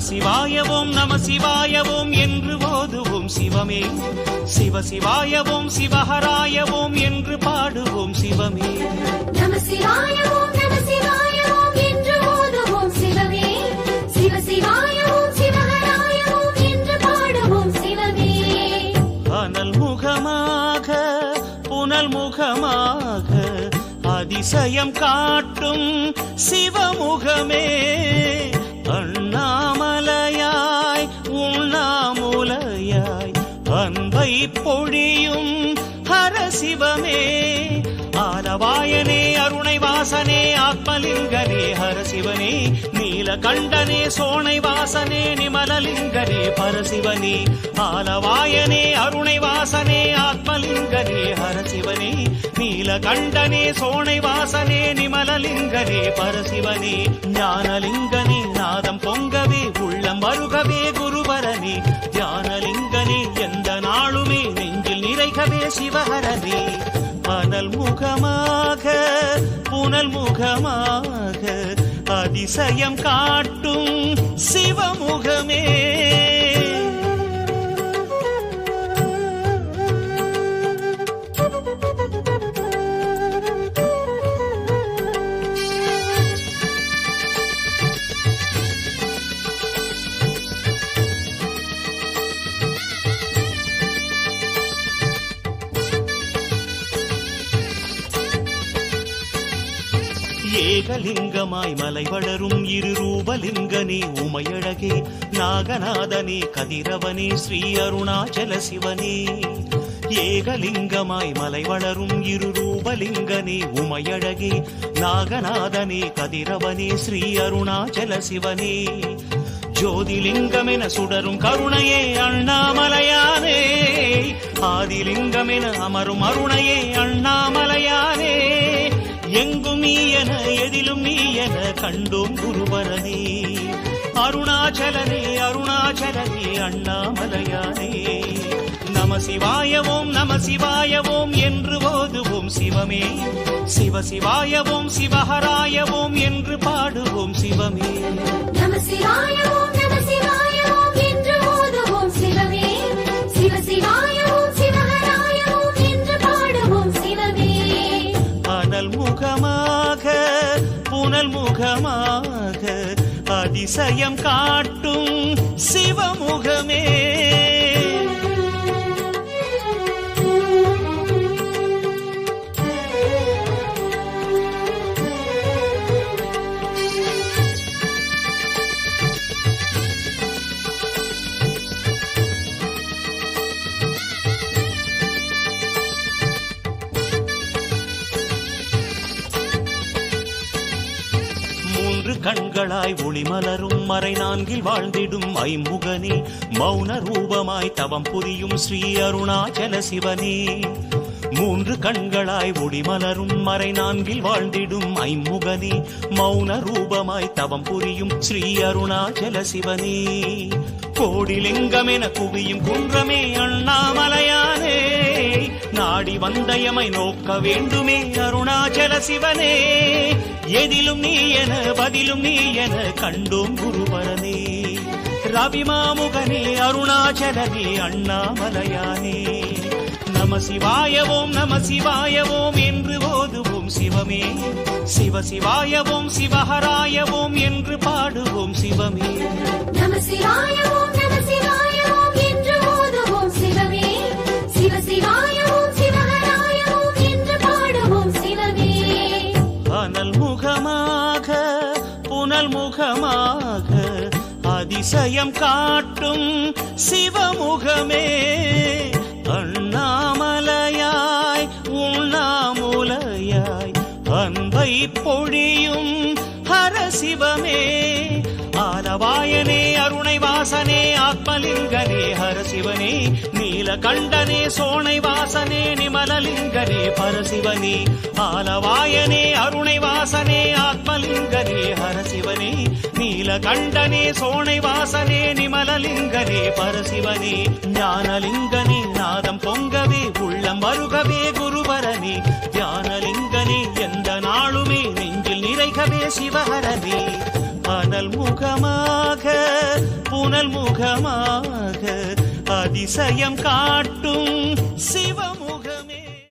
சிவாயவோம் நம சிவாயவோம் என்று ஓதுவோம் சிவமே. சிவ சிவாயவோம் சிவஹராயவோம் என்று பாடுவோம் சிவமே. நம சிவாயவோம் நம சிவாயவோம் என்று ஓதுவோம் சிவமே. சிவ சிவாயவோம் சிவஹராயவோம் என்று பாடுவோம் சிவமே. அனல் முகமாக புனல் முகமாக அதிசயம் காட்டும் சிவமுகமே. அண்ணாமலையாய் உண்ணாமுலையாய் அன்பை பொழியும் ஹரசிவமே. ஆலவாயனே அருணை வாசனே ஆத்மலிங்கனே ஹரசிவனே. நீலகண்டனே சோனை வாசனே நிமலலிங்கனே பரசிவனே. ஆலவாயனே அருணை வாசனே ஆத்மலிங்கனே ஹரசிவனே. நீலகண்டனே சோனை வாசனே நிமலலிங்கனே பரசிவனே. ஞானலிங்கனே நாதம் பொங்கவே உள்ளம் வருகவே குருவரனே. ஞானலிங்கனே எந்த நாளுமே நெஞ்சில் நிறைகவே சிவஹரனே. அனல் முகமாக புனல் முகமாக அதிசயம் காட்டும் சிவமுகமே. ஏகலிங்கமாய் மலை வளரும் இருரூபலிங்கனே உமையழகே. நாகநாதனே கதிரவனே ஸ்ரீ அருணாச்சல சிவனே. ஏகலிங்கமாய் மலை வளரும் இருரூபலிங்கனே உமையழகே. நாகநாதனே கதிரவனே ஸ்ரீ அருணாச்சல சிவனே. ஜோதிலிங்கமென சுடரும் கருணையே அண்ணாமலையானே. ஆதிலிங்கமென அமரும் அருணையே அண்ணாமலையானே. எங்கும் நீ என எதிலும் நீ என கண்டோம் குருவரனே. அருணாச்சலனே அருணாச்சலனே அண்ணாமலையானே. நம சிவாயவோம் நம சிவாயவோம் என்று ஓதுவோம் சிவமே. சிவ சிவாயவோம் சிவஹராயவோம் என்று பாடுவோம் சிவமே. நம சிவாயவோம் நம சிவாயவோம் என்று ஓதுவோம் சிவமே. சிவ சிவாயவோம் சிவஹராயவோம் என்று பாடுவோம் சிவமே. அனல் முகமாக புனல் முகமாக அதிசயம் காட்டும் சிவமுகமே. கண்களாய் ஒளிமலரும் மறை நான்கில் வாழ்ந்திடும் ஐமுகனே. மௌன ரூபமாய் தவம் புரியும் ஸ்ரீ அருணாச்சல சிவனே. மூன்று கண்களாய் ஒளிமலரும் மறை நான்கில் வாழ்ந்திடும் ஐமுகனே. மௌன ரூபமாய் தவம் புரியும் ஸ்ரீ அருணாச்சல சிவனே. கோடிலிங்கமென குவியும் குன்றமே அண்ணாமலையானே. நாடி வந்தயமை நோக்க வேண்டுமே அருணாச்சல சிவனே. எதிலும் நீ என பதிலும் நீ என கண்டோம் குருவரனே. ரவிமாமுகனே அருணாச்சலனே அண்ணாமலையானே. நம சிவாயவோம் நம சிவாயவோம் என்று ஓதுவோம் சிவமே. சிவ சிவாயவோம் சிவஹராயவோம் என்று பாடுவோம் சிவமே. நம சிவாயவோம் நம சிவாயவோம் என்று ஓதுவோம் சிவமே. சிவ சிவாயவோம் சிவஹராயவோம் என்று பாடுவோம் சிவமே. அனல் முகமாக புனல் முகமாக அதிசயம் காட்டும் சிவமுகமே. அண்ணாமலையாய் உண்ணாமுலையாய் அன்பை பொழியும் ஹரசிவமே. ஆலவாயனே அருணை வாசனே ஆத்மலிங்கனே ஹரசிவனே. நீலகண்டனே சோனை வாசனே நிமலலிங்கனே பரசிவனே. ஆலவாயனே அருணை வாசனே ஆத்மலிங்கனே ஹரசிவனே. நீலகண்டனே சோனை வாசனே நிமலலிங்கனே பரசிவனே. ஞானலிங்கனே நாதம் பொங்கவே உள்ளம் வருகவே குருவரனே. ஞானலிங்கனே எந்த நாளுமே நெஞ்சில் நிறைகவே சிவஹரனே. அனல் முகமாக புனல் முகமாக அதிசயம் காட்டும் சிவமுகமே.